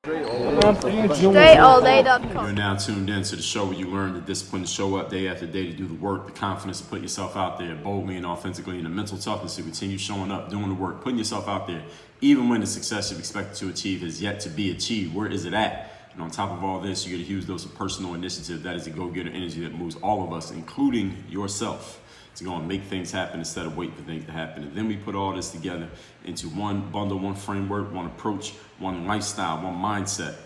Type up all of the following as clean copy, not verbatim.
DreAllDay.com. You're now tuned in to the show where you learn the discipline to show up day after day, to do the work, the confidence to put yourself out there boldly and authentically, and the mental toughness to continue showing up, doing the work, putting yourself out there, even when the success you've expected to achieve has yet to be achieved. Where is it at? And on top of all this, you get a huge dose of personal initiative. That is a go-getter energy that moves all of us, including yourself, to go and make things happen instead of waiting for things to happen. And then we put all this together into one bundle, one framework, one approach, one lifestyle, one mindset,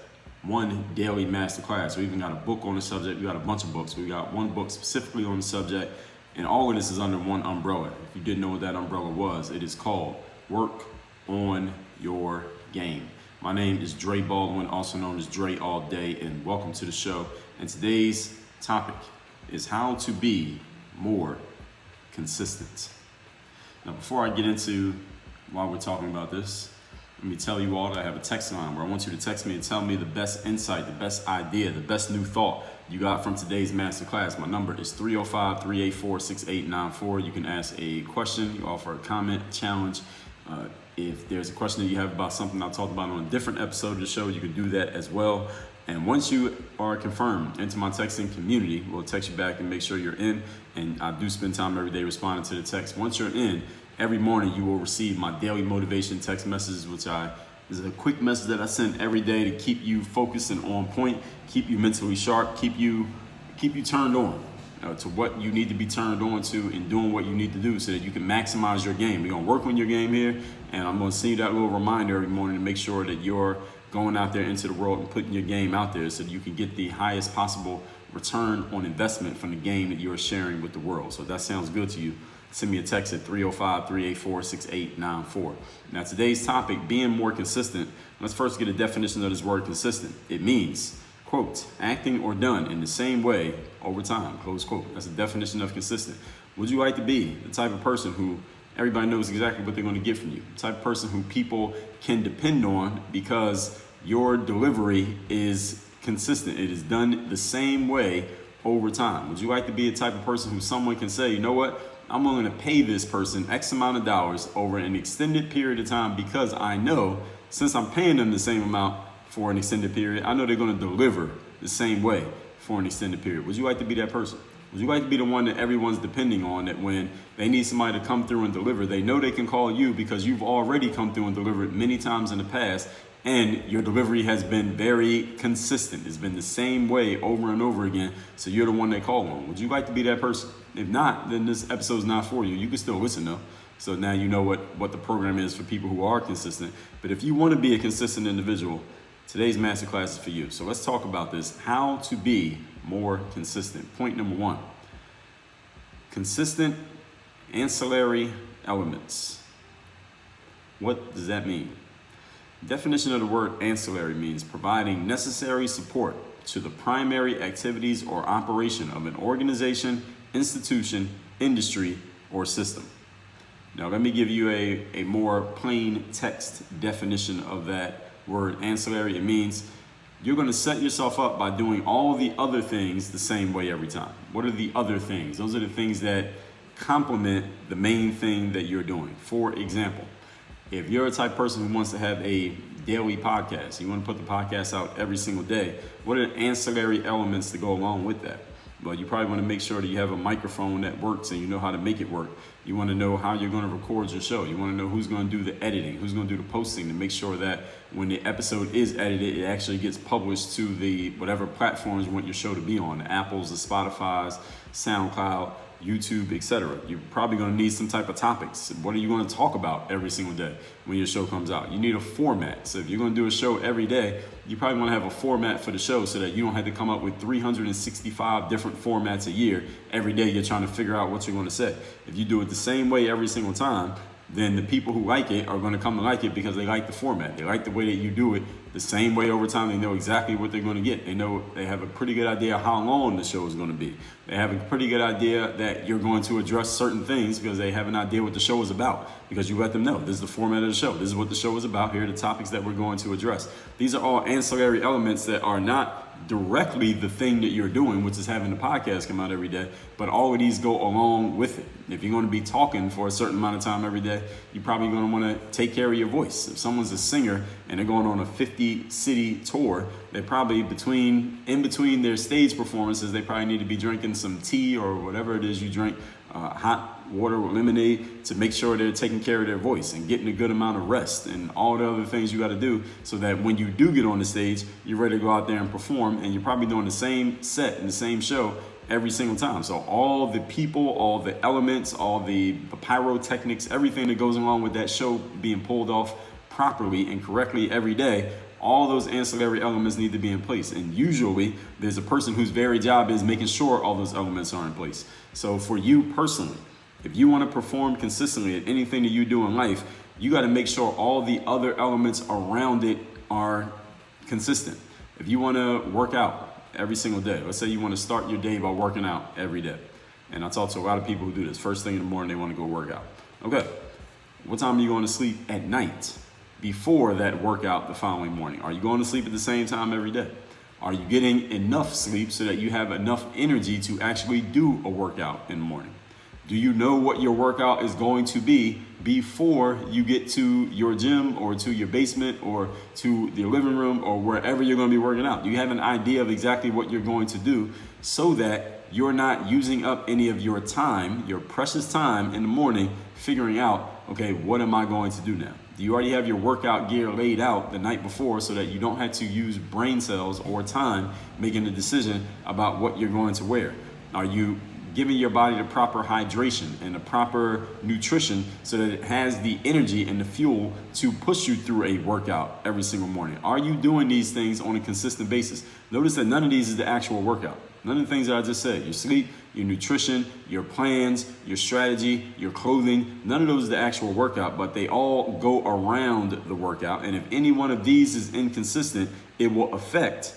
one daily masterclass. We even got a book on the subject. We got a bunch of books. We got one book specifically on the subject, and all of this is under one umbrella. If you didn't know what that umbrella was, it is called Work on Your Game. My name is Dre Baldwin, also known as Dre All Day, and welcome to the show. And today's topic is how to be more consistent. Now, before I get into why we're talking about this, let me tell you all that I have a text line where I want you to text me and tell me the best insight, the best idea, the best new thought you got from today's masterclass. My number is 305-384-6894. You can ask a question, you offer a comment, a challenge. If there's a question that you have about something I talked about on a different episode of the show, you can do that as well. And once you are confirmed into my texting community, we'll text you back and make sure you're in. And I do spend time every day responding to the text. Once you're in, every morning you will receive my daily motivation text messages, which is a quick message that I send every day to keep you focused and on point, keep you mentally sharp, keep you turned on to what you need to be turned on to, and doing what you need to do so that you can maximize your game. We're gonna work on your game here, and I'm gonna send you that little reminder every morning to make sure that you're going out there into the world and putting your game out there so that you can get the highest possible return on investment from the game that you're sharing with the world. So if that sounds good to you, send me a text at 305-384-6894. Now, today's topic, being more consistent. Let's first get a definition of this word consistent. It means, quote, acting or done in the same way over time, close quote. That's a definition of consistent. Would you like to be the type of person who everybody knows exactly what they're going to get from you? The type of person who people can depend on because your delivery is consistent. It is done the same way over time. Would you like to be the type of person who someone can say, you know what, I'm willing to pay this person X amount of dollars over an extended period of time because I know since I'm paying them the same amount for an extended period, I know they're going to deliver the same way for an extended period. Would you like to be that person? Would you like to be the one that everyone's depending on, that when they need somebody to come through and deliver, they know they can call you because you've already come through and delivered many times in the past, and your delivery has been very consistent. It's been the same way over and over again, so you're the one they call on. Would you like to be that person? If not, then this episode's not for you. You can still listen though. So now you know what the program is for people who are consistent. But if you want to be a consistent individual, today's masterclass is for you. So let's talk about this, how to be more consistent. Point number one, consistent ancillary elements. What does that mean? Definition of the word ancillary means providing necessary support to the primary activities or operation of an organization, institution, industry, or system. Now let me give you a more plain text definition of that word ancillary. It means you're going to set yourself up by doing all the other things the same way every time. What are the other things? Those are the things that complement the main thing that you're doing. For example, if you're a type of person who wants to have a daily podcast, you want to put the podcast out every single day, what are the ancillary elements to go along with that? Well, you probably want to make sure that you have a microphone that works and you know how to make it work. You want to know how you're going to record your show. You want to know who's going to do the editing, who's going to do the posting to make sure that when the episode is edited, it actually gets published to the whatever platforms you want your show to be on, the Apples, the Spotify's, SoundCloud, YouTube, etc. You're probably going to need some type of topics. What are you going to talk about every single day when your show comes out? You need a format. So if you're going to do a show every day, you probably want to have a format for the show so that you don't have to come up with 365 different formats a year. Every day you're trying to figure out what you're going to say. If you do it the same way every single time, then the people who like it are going to come to like it because they like the format. They like the way that you do it the same way over time. They know exactly what they're going to get. They know they have a pretty good idea how long the show is going to be. They have a pretty good idea that you're going to address certain things because they have an idea what the show is about, because you let them know this is the format of the show. This is what the show is about. Here are the topics that we're going to address. These are all ancillary elements that are not directly the thing that you're doing, which is having the podcast come out every day, but all of these go along with it. If you're going to be talking for a certain amount of time every day, you're probably going to want to take care of your voice. If someone's a singer and they're going on a 50-city tour, they probably in between their stage performances, they probably need to be drinking some tea or whatever it is you drink, hot water with lemonade, to make sure they're taking care of their voice and getting a good amount of rest and all the other things you got to do so that when you do get on the stage, you're ready to go out there and perform, and you're probably doing the same set and the same show every single time. So all the people, all the elements, all the pyrotechnics, everything that goes along with that show being pulled off properly and correctly every day, all those ancillary elements need to be in place. And usually there's a person whose very job is making sure all those elements are in place. So for you personally, if you want to perform consistently at anything that you do in life, you got to make sure all the other elements around it are consistent. If you want to work out every single day, let's say you want to start your day by working out every day. And I talk to a lot of people who do this. First thing in the morning, they want to go work out. Okay, what time are you going to sleep at night before that workout the following morning? Are you going to sleep at the same time every day? Are you getting enough sleep so that you have enough energy to actually do a workout in the morning? Do you know what your workout is going to be before you get to your gym or to your basement or to the living room or wherever you're going to be working out? Do you have an idea of exactly what you're going to do so that you're not using up any of your time, your precious time in the morning, figuring out, okay, what am I going to do now? Do you already have your workout gear laid out the night before so that you don't have to use brain cells or time making a decision about what you're going to wear? Are you giving your body the proper hydration and the proper nutrition so that it has the energy and the fuel to push you through a workout every single morning? Are you doing these things on a consistent basis? Notice that none of these is the actual workout. None of the things that I just said, your sleep, your nutrition, your plans, your strategy, your clothing, none of those is the actual workout, but they all go around the workout. And if any one of these is inconsistent, it will affect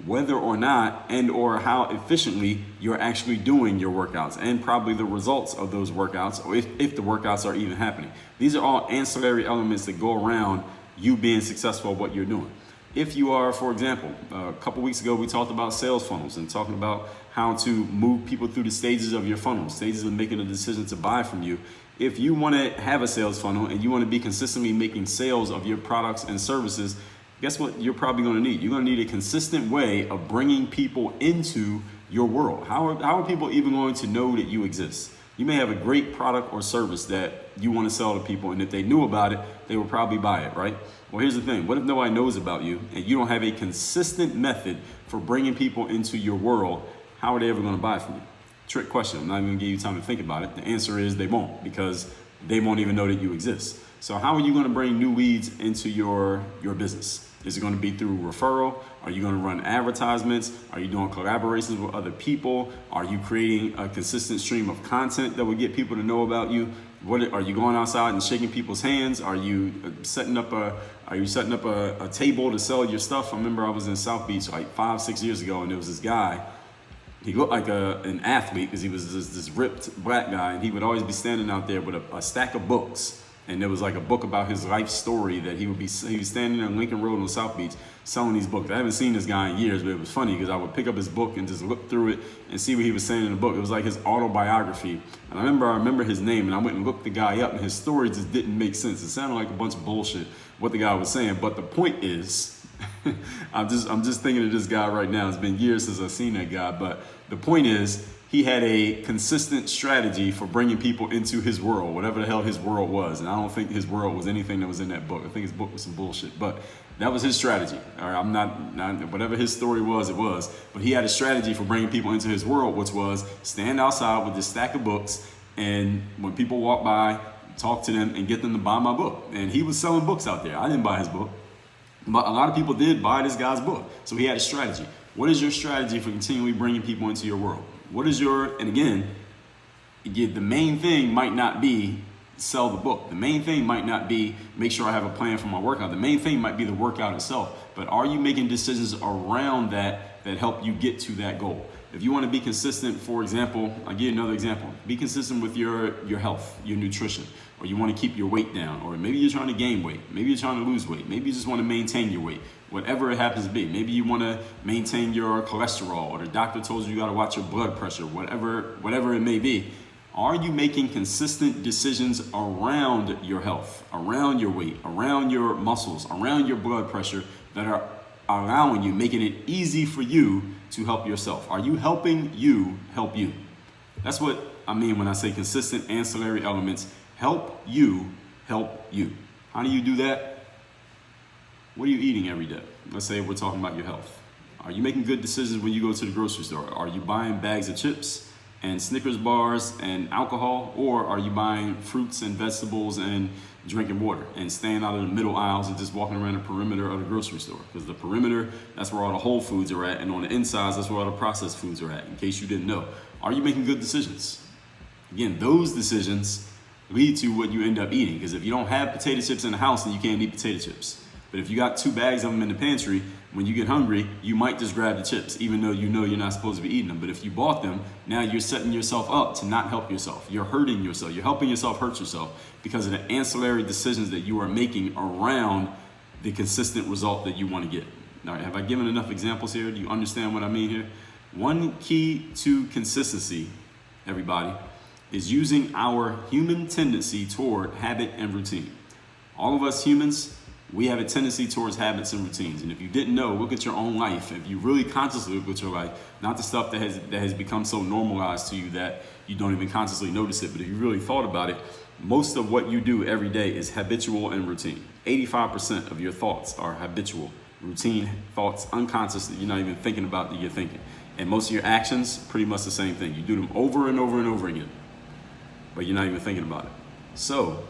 whether or not and or how efficiently you're actually doing your workouts and probably the results of those workouts, or if the workouts are even happening. These are all ancillary elements that go around you being successful at what you're doing. If you are, for example, a couple weeks ago, we talked about sales funnels and talking about how to move people through the stages of your funnel, stages of making a decision to buy from you. If you want to have a sales funnel and you want to be consistently making sales of your products and services, guess what you're probably going to need? You're going to need a consistent way of bringing people into your world. How are people even going to know that you exist? You may have a great product or service that you want to sell to people, and if they knew about it, they would probably buy it, right? Well, here's the thing. What if nobody knows about you and you don't have a consistent method for bringing people into your world? How are they ever going to buy from you? Trick question. I'm not even going to give you time to think about it. The answer is they won't, because they won't even know that you exist. So how are you going to bring new leads into your business? Is it going to be through referral? Are you going to run advertisements? Are you doing collaborations with other people? Are you creating a consistent stream of content that will get people to know about you? What are you going outside and shaking people's hands? Are you setting up a table to sell your stuff? I remember I was in South Beach like 5-6 years ago, and there was this guy. He looked like an athlete because he was this ripped black guy, and he would always be standing out there with a stack of books. And there was like a book about his life story that he was standing on Lincoln Road on South Beach selling these books. I haven't seen this guy in years, but it was funny because I would pick up his book and just look through it and see what he was saying in the book. It was like his autobiography. And I remember his name, and I went and looked the guy up, and his story just didn't make sense. It sounded like a bunch of bullshit, what the guy was saying. But the point is, I'm just thinking of this guy right now. It's been years since I've seen that guy. But the point is, he had a consistent strategy for bringing people into his world, whatever the hell his world was. And I don't think his world was anything that was in that book. I think his book was some bullshit, but that was his strategy. All right, I'm not whatever his story was, it was. But he had a strategy for bringing people into his world, which was stand outside with this stack of books, and when people walk by, talk to them and get them to buy my book. And he was selling books out there. I didn't buy his book, but a lot of people did buy this guy's book. So he had a strategy. What is your strategy for continually bringing people into your world? What is and again, the main thing might not be sell the book. The main thing might not be make sure I have a plan for my workout. The main thing might be the workout itself. But are you making decisions around that help you get to that goal? If you want to be consistent, for example, I'll give you another example. Be consistent with your health, your nutrition, or you want to keep your weight down, or maybe you're trying to gain weight, maybe you're trying to lose weight, maybe you just want to maintain your weight, whatever it happens to be. Maybe you want to maintain your cholesterol, or the doctor told you got to watch your blood pressure, whatever it may be. Are you making consistent decisions around your health, around your weight, around your muscles, around your blood pressure that are allowing you, making it easy for you to help yourself? Are you helping you help you? That's what I mean when I say consistent ancillary elements. Help you help you. How do you do that? What are you eating every day? Let's say we're talking about your health. Are you making good decisions when you go to the grocery store? Are you buying bags of chips and Snickers bars and alcohol, or are you buying fruits and vegetables and drinking water and staying out of the middle aisles and just walking around the perimeter of the grocery store? Because the perimeter, that's where all the whole foods are at, and on the insides, that's where all the processed foods are at, in case you didn't know. Are you making good decisions? Again, those decisions lead to what you end up eating, because if you don't have potato chips in the house, then you can't eat potato chips. But if you got 2 bags of them in the pantry, when you get hungry, you might just grab the chips, even though you know you're not supposed to be eating them. But if you bought them, now you're setting yourself up to not help yourself. You're hurting yourself. You're helping yourself hurt yourself because of the ancillary decisions that you are making around the consistent result that you want to get. All right, have I given enough examples here? Do you understand what I mean here? One key to consistency, everybody, is using our human tendency toward habit and routine. All of us humans, we have a tendency towards habits and routines. And if you didn't know, look at your own life. If you really consciously look at your life, not the stuff that has become so normalized to you that you don't even consciously notice it, but if you really thought about it, most of what you do every day is habitual and routine. 85% of your thoughts are habitual, routine thoughts, unconscious, that you're not even thinking about that you're thinking. And most of your actions, pretty much the same thing. You do them over and over and over again, but you're not even thinking about it. So,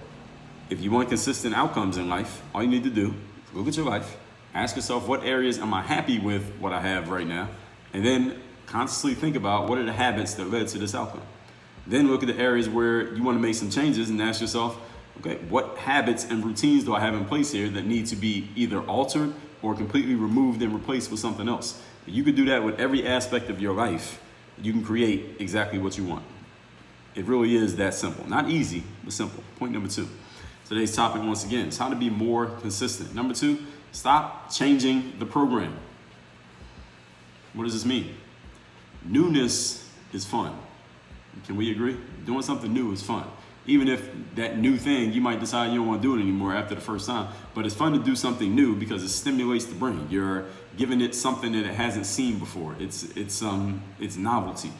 if you want consistent outcomes in life, all you need to do is look at your life, ask yourself, what areas am I happy with what I have right now? And then consciously think about what are the habits that led to this outcome. Then look at the areas where you want to make some changes and ask yourself, okay, what habits and routines do I have in place here that need to be either altered or completely removed and replaced with something else? If you could do that with every aspect of your life, you can create exactly what you want. It really is that simple. Not easy, but simple. Point number 2. Today's topic, once again, is how to be more consistent. Number 2, stop changing the program. What does this mean? Newness is fun. Can we agree? Doing something new is fun. Even if that new thing, you might decide you don't want to do it anymore after the first time, but it's fun to do something new because it stimulates the brain. You're giving it something that it hasn't seen before. It's novelty.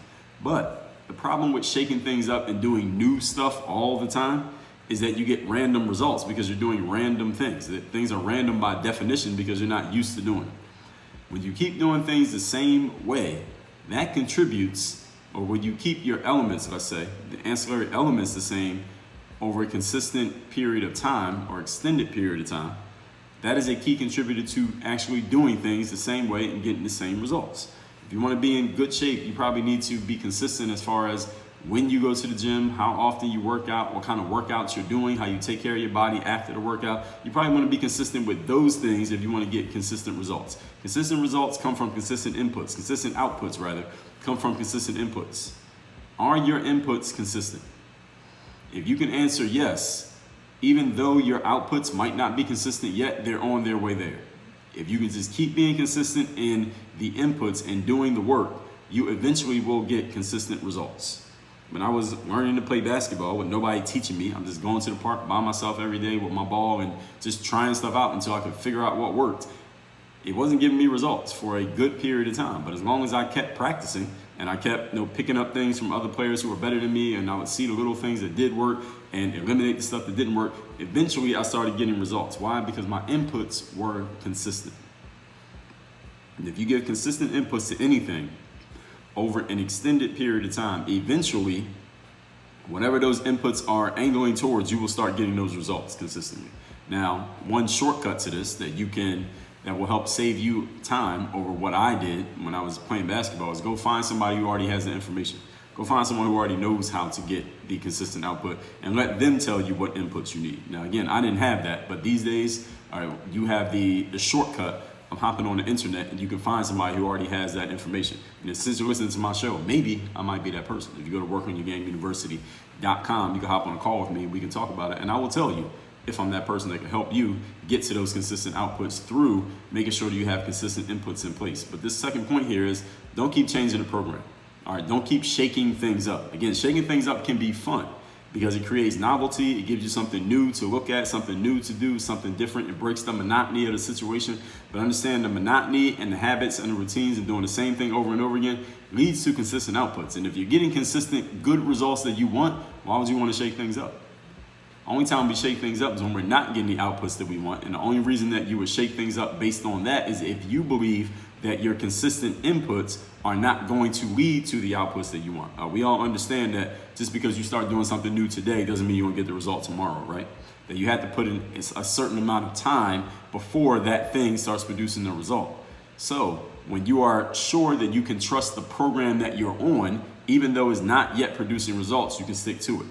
But the problem with shaking things up and doing new stuff all the time is that you get random results because you're doing random things. That things are random by definition because you're not used to doing them. When you keep doing things the same way, that contributes, or when you keep your elements, let's say, the ancillary elements the same over a consistent period of time or extended period of time, that is a key contributor to actually doing things the same way and getting the same results. If you want to be in good shape, you probably need to be consistent as far as when you go to the gym, how often you work out, what kind of workouts you're doing, how you take care of your body after the workout. You probably want to be consistent with those things if you want to get consistent results. Consistent results come from consistent inputs. Consistent outputs, rather, come from consistent inputs. Are your inputs consistent? If you can answer yes, even though your outputs might not be consistent yet, they're on their way there. If you can just keep being consistent in the inputs and doing the work, you eventually will get consistent results. When I was learning to play basketball with nobody teaching me, I'm just going to the park by myself every day with my ball and just trying stuff out until I could figure out what worked. It wasn't giving me results for a good period of time, but as long as I kept practicing and I kept picking up things from other players who were better than me, and I would see the little things that did work and eliminate the stuff that didn't work, eventually I started getting results. Why? Because my inputs were consistent. And if you give consistent inputs to anything over an extended period of time, eventually, whatever those inputs are angling towards, you will start getting those results consistently. Now, one shortcut to this that will help save you time over what I did when I was playing basketball is go find somebody who already has the information. Go find someone who already knows how to get the consistent output and let them tell you what inputs you need. Now, again, I didn't have that, but these days, all right, you have the shortcut. I'm hopping on the internet and you can find somebody who already has that information. And since you're listening to my show, maybe I might be that person. If you go to workonyourgameuniversity.com, you can hop on a call with me. We can talk about it. And I will tell you if I'm that person that can help you get to those consistent outputs through making sure that you have consistent inputs in place. But this second point here is don't keep changing the program. All right, don't keep shaking things up. Again, shaking things up can be fun because it creates novelty. It gives you something new to look at, something new to do, something different. It breaks the monotony of the situation. But understand the monotony and the habits and the routines and doing the same thing over and over again leads to consistent outputs. And if you're getting consistent, good results that you want, why would you want to shake things up? Only time we shake things up is when we're not getting the outputs that we want. And the only reason that you would shake things up based on that is if you believe that your consistent inputs are not going to lead to the outputs that you want. We all understand that just because you start doing something new today doesn't mean you're gonna get the result tomorrow, right? That you have to put in a certain amount of time before that thing starts producing the result. So when you are sure that you can trust the program that you're on, even though it's not yet producing results, you can stick to it.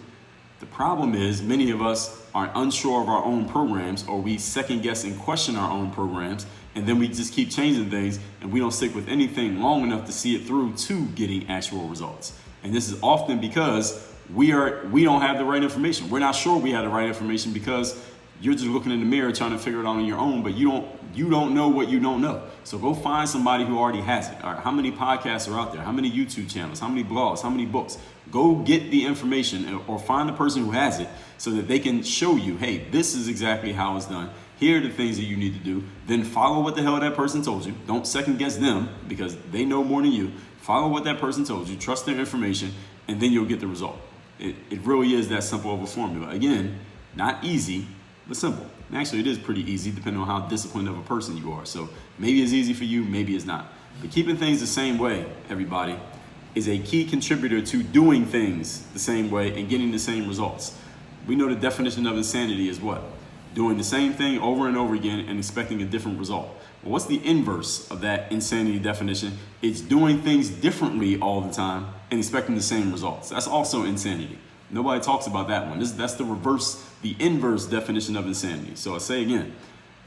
The problem is many of us are unsure of our own programs, or we second guess and question our own programs, and then we just keep changing things and we don't stick with anything long enough to see it through to getting actual results. And this is often because we don't have the right information. We're not sure we have the right information because you're just looking in the mirror trying to figure it out on your own, but you don't know what you don't know. So go find somebody who already has it. All right, how many podcasts are out there? How many YouTube channels? How many blogs? How many books? Go get the information or find the person who has it so that they can show you, hey, this is exactly how it's done. Here are the things that you need to do. Then follow what the hell that person told you. Don't second guess them because they know more than you. Follow what that person told you. Trust their information, and then you'll get the result. It really is that simple of a formula. Again, not easy, but simple. And actually, it is pretty easy depending on how disciplined of a person you are. So maybe it's easy for you, maybe it's not. But keeping things the same way, everybody, is a key contributor to doing things the same way and getting the same results. We know the definition of insanity is what? Doing the same thing over and over again and expecting a different result. Well, what's the inverse of that insanity definition? It's doing things differently all the time and expecting the same results. That's also insanity. Nobody talks about that one. That's the reverse, the inverse definition of insanity. So I say again,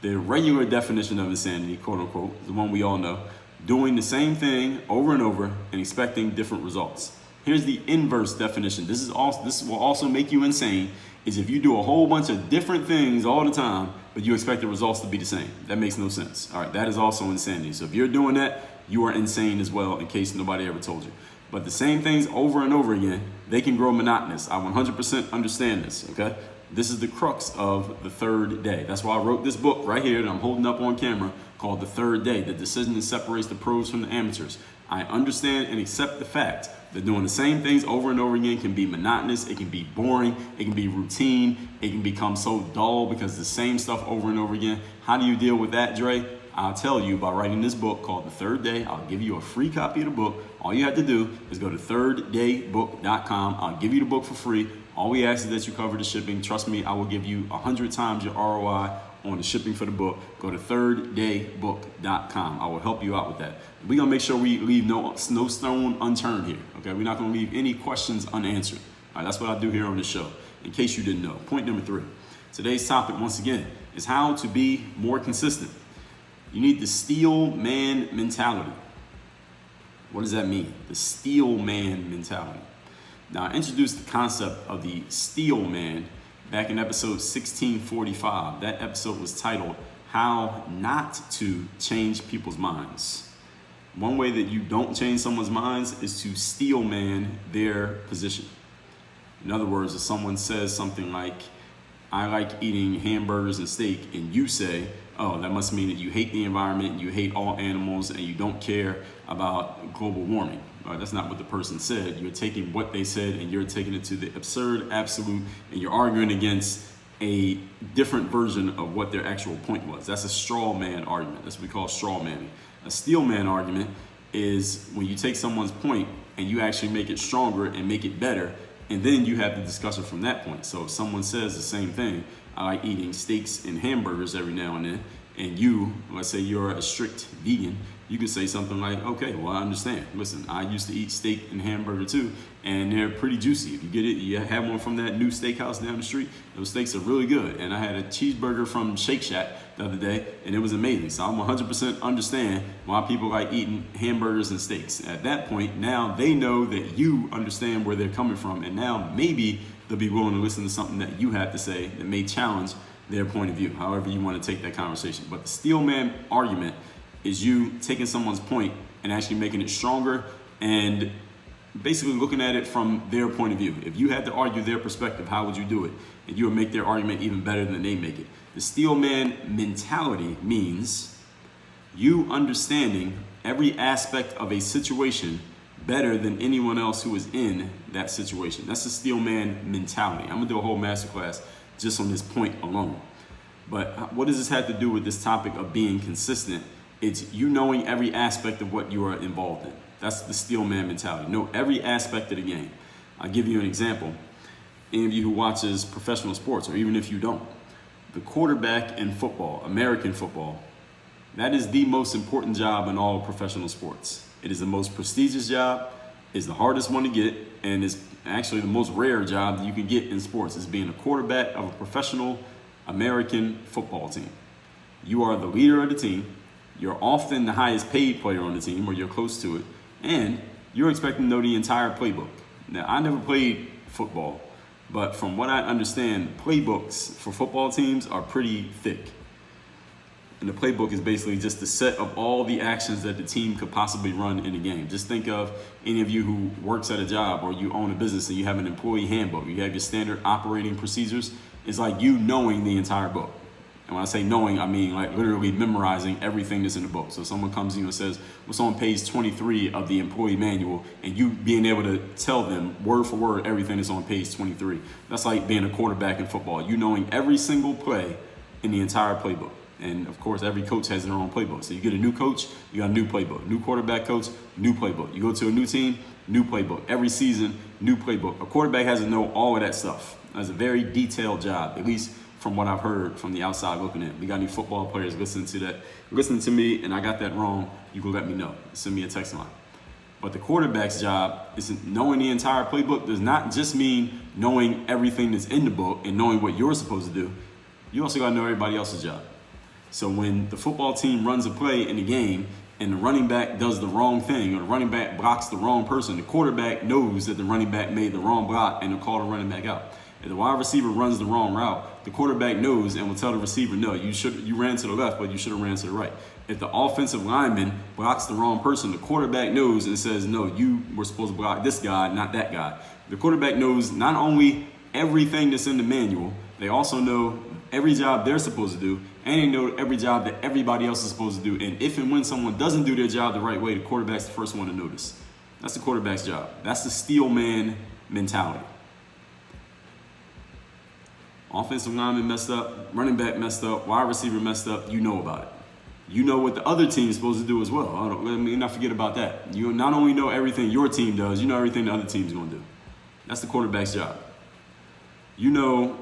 the regular definition of insanity, quote unquote, the one we all know, doing the same thing over and over and expecting different results. Here's the inverse definition. This will also make you insane, is if you do a whole bunch of different things all the time, but you expect the results to be the same. That makes no sense. All right, that is also insanity. So if you're doing that, you are insane as well, in case nobody ever told you. But the same things over and over again, they can grow monotonous. I 100% understand this, okay? This is the crux of the third day. That's why I wrote this book right here that I'm holding up on camera called The Third Day, the decision that separates the pros from the amateurs. I understand and accept the fact that doing the same things over and over again can be monotonous, it can be boring, it can be routine, it can become so dull because the same stuff over and over again. How do you deal with that, Dre? I'll tell you by writing this book called The Third Day. I'll give you a free copy of the book. All you have to do is go to thirddaybook.com. I'll give you the book for free. All we ask is that you cover the shipping. Trust me, I will give you 100 times your ROI on the shipping for the book. Go to thirddaybook.com. I will help you out with that. We're going to make sure we leave no stone unturned here. Okay, we're not going to leave any questions unanswered. All right, that's what I do here on this show, in case you didn't know. Point number 3. Today's topic, once again, is how to be more consistent. You need the steel man mentality. What does that mean? The steel man mentality. Now, I introduced the concept of the steel man back in episode 1645. That episode was titled, How Not to Change People's Minds. One way that you don't change someone's minds is to steel man their position. In other words, if someone says something like, I like eating hamburgers and steak, and you say, oh, that must mean that you hate the environment, you hate all animals, and you don't care about global warming. All right, that's not what the person said. You're taking what they said and you're taking it to the absurd, absolute, and you're arguing against a different version of what their actual point was. That's a straw man argument. That's what we call straw manning. A steel man argument is when you take someone's point and you actually make it stronger and make it better, and then you have the discussion from that point. So if someone says the same thing, I like eating steaks and hamburgers every now and then, and let's say you're a strict vegan, you could say something like, okay, well, I understand. Listen, I used to eat steak and hamburger too, and they're pretty juicy. If you get it, you have one from that new steakhouse down the street, those steaks are really good. And I had a cheeseburger from Shake Shack the other day, and it was amazing. So I'm 100% understand why people like eating hamburgers and steaks. At that point, now they know that you understand where they're coming from, and now maybe they'll be willing to listen to something that you have to say that may challenge their point of view, however you want to take that conversation. But the steel man argument is you taking someone's point and actually making it stronger and basically looking at it from their point of view. If you had to argue their perspective, how would you do it? And you would make their argument even better than they make it. The steel man mentality means you understanding every aspect of a situation better than anyone else who is in that situation. That's the steel man mentality. I'm gonna do a whole masterclass just on this point alone. But what does this have to do with this topic of being consistent? It's you knowing every aspect of what you are involved in. That's the steel man mentality. Know every aspect of the game. I'll give you an example. Any of you who watches professional sports, or even if you don't, the quarterback in football, American football, that is the most important job in all professional sports. It is the most prestigious job, it's the hardest one to get, and it's actually the most rare job that you can get in sports, is being a quarterback of a professional American football team. You are the leader of the team. You're often the highest paid player on the team, or you're close to it, and you're expected to know the entire playbook. Now, I never played football, but from what I understand, playbooks for football teams are pretty thick. And the playbook is basically just the set of all the actions that the team could possibly run in a game. Just think of any of you who works at a job or you own a business and you have an employee handbook. You have your standard operating procedures. It's like you knowing the entire book. And when I say knowing, I mean like literally memorizing everything that's in the book. So someone comes to you and says, what's on page 23 of the employee manual, and you being able to tell them word for word everything that's on page 23. That's like being a quarterback in football. You knowing every single play in the entire playbook. And of course, every coach has their own playbook. So you get a new coach, you got a new playbook. New quarterback coach, new playbook. You go to a new team, new playbook. Every season, new playbook. A quarterback has to know all of that stuff. That's a very detailed job, at least from what I've heard from the outside looking in. We got any football players listening to me, and I got that wrong, you can let me know. Send me a text line. But the quarterback's job is knowing the entire playbook does not just mean knowing everything that's in the book and knowing what you're supposed to do. You also got to know everybody else's job. So when the football team runs a play in the game and the running back does the wrong thing, or the running back blocks the wrong person, the quarterback knows that the running back made the wrong block and will call the running back out. If the wide receiver runs the wrong route, the quarterback knows and will tell the receiver, no, you ran to the left, but you should have ran to the right. If the offensive lineman blocks the wrong person, the quarterback knows and says, no, you were supposed to block this guy, not that guy. The quarterback knows not only everything that's in the manual, they also know every job they're supposed to do, and they know every job that everybody else is supposed to do. And if and when someone doesn't do their job the right way, the quarterback's the first one to notice. That's the quarterback's job. That's the steel man mentality. Offensive lineman messed up, running back messed up, wide receiver messed up, you know about it. You know what the other team is supposed to do as well. Let me not forget about that. You not only know everything your team does, you know everything the other team's going to do. That's the quarterback's job. You know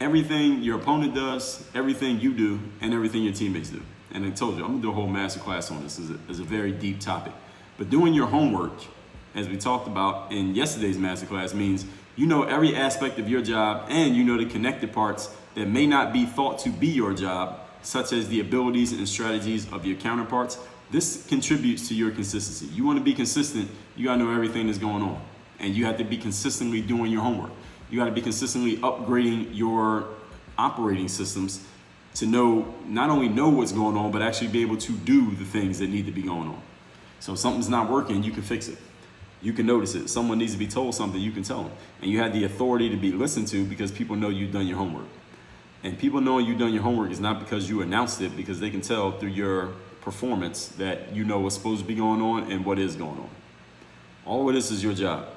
everything your opponent does, everything you do, and everything your teammates do. And I told you, I'm going to do a whole master class on this. It's a very deep topic. But doing your homework, as we talked about in yesterday's master class, means you know every aspect of your job, and you know the connected parts that may not be thought to be your job, such as the abilities and strategies of your counterparts. This contributes to your consistency. You want to be consistent, you got to know everything that's going on. And you have to be consistently doing your homework. You got to be consistently upgrading your operating systems to not only know what's going on, but actually be able to do the things that need to be going on. So if something's not working, you can fix it. You can notice it. Someone needs to be told something, you can tell them. And you have the authority to be listened to because people know you've done your homework. And people knowing you've done your homework is not because you announced it, because they can tell through your performance that you know what's supposed to be going on and what is going on. All of this is your job,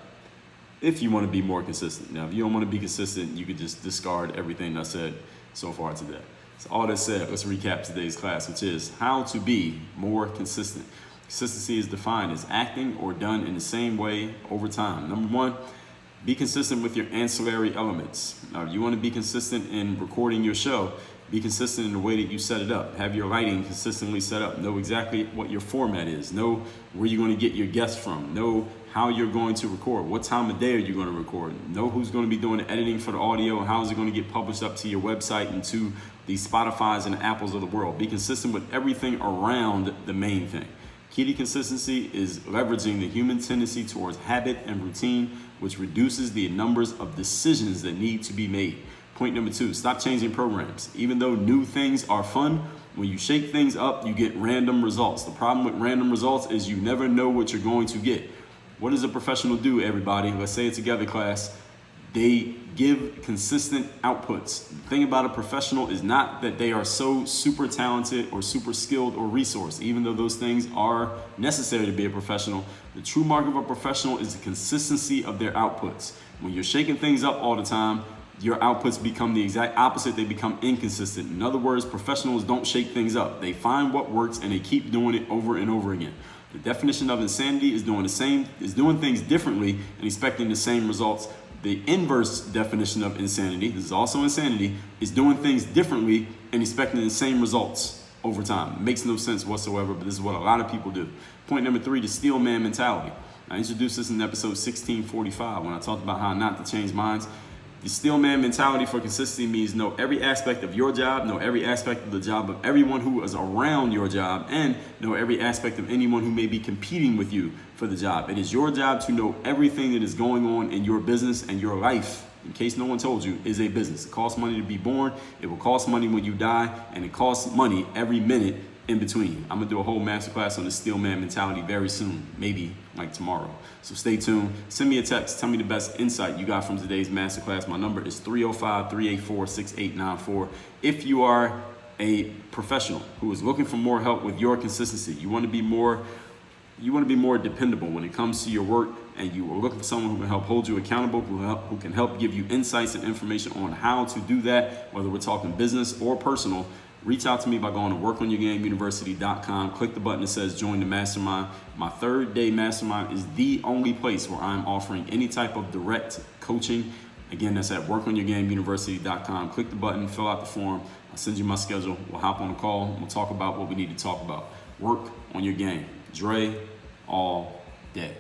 if you want to be more consistent. Now, if you don't want to be consistent, you could just discard everything I said so far today. So all that said, let's recap today's class, which is how to be more consistent. Consistency is defined as acting or done in the same way over time. Number one, be consistent with your ancillary elements. Now, if you want to be consistent in recording your show, Be consistent in the way that you set it up. Have your lighting consistently set up. Know exactly what your format is. Know where you're going to get your guests from. Know how you're going to record. What time of day are you going to record? Know who's going to be doing the editing for the audio, and how is it going to get published up to your website and to the Spotifys and the Apples of the world. Be consistent with everything around the main thing. Key to consistency is leveraging the human tendency towards habit and routine, which reduces the numbers of decisions that need to be made. Point number 2, stop changing programs. Even though new things are fun, when you shake things up, you get random results. The problem with random results is you never know what you're going to get. What does a professional do, everybody? Let's say it together, class. They give consistent outputs. The thing about a professional is not that they are so super talented or super skilled or resourced, even though those things are necessary to be a professional. The true mark of a professional is the consistency of their outputs. When you're shaking things up all the time, your outputs become the exact opposite. They become inconsistent. In other words, professionals don't shake things up. They find what works and they keep doing it over and over again. The definition of insanity is doing things differently and expecting the same results. The inverse definition of insanity, this is also insanity, is doing things differently and expecting the same results over time. It makes no sense whatsoever, but this is what a lot of people do. Point number 3, the steel man mentality. I introduced this in episode 1645 when I talked about how not to change minds. The steel man mentality for consistency means know every aspect of your job, know every aspect of the job of everyone who is around your job, and know every aspect of anyone who may be competing with you for the job. It is your job to know everything that is going on in your business, and your life, in case no one told you, is a business. It costs money to be born, it will cost money when you die, and it costs money every minute in between. I'm gonna do a whole masterclass on the steel man mentality very soon, maybe like tomorrow. So stay tuned. Send me a text. Tell me the best insight you got from today's masterclass. My number is 305-384-6894. If you are a professional who is looking for more help with your consistency, you want to be more dependable when it comes to your work, and you are looking for someone who can help hold you accountable, who can help give you insights and information on how to do that, whether we're talking business or personal, reach out to me by going to workonyourgameuniversity.com. Click the button that says join the mastermind. My 3rd day mastermind is the only place where I'm offering any type of direct coaching. Again, that's at workonyourgameuniversity.com. Click the button, fill out the form. I'll send you my schedule. We'll hop on a call. We'll talk about what we need to talk about. Work on your game. Dre all day.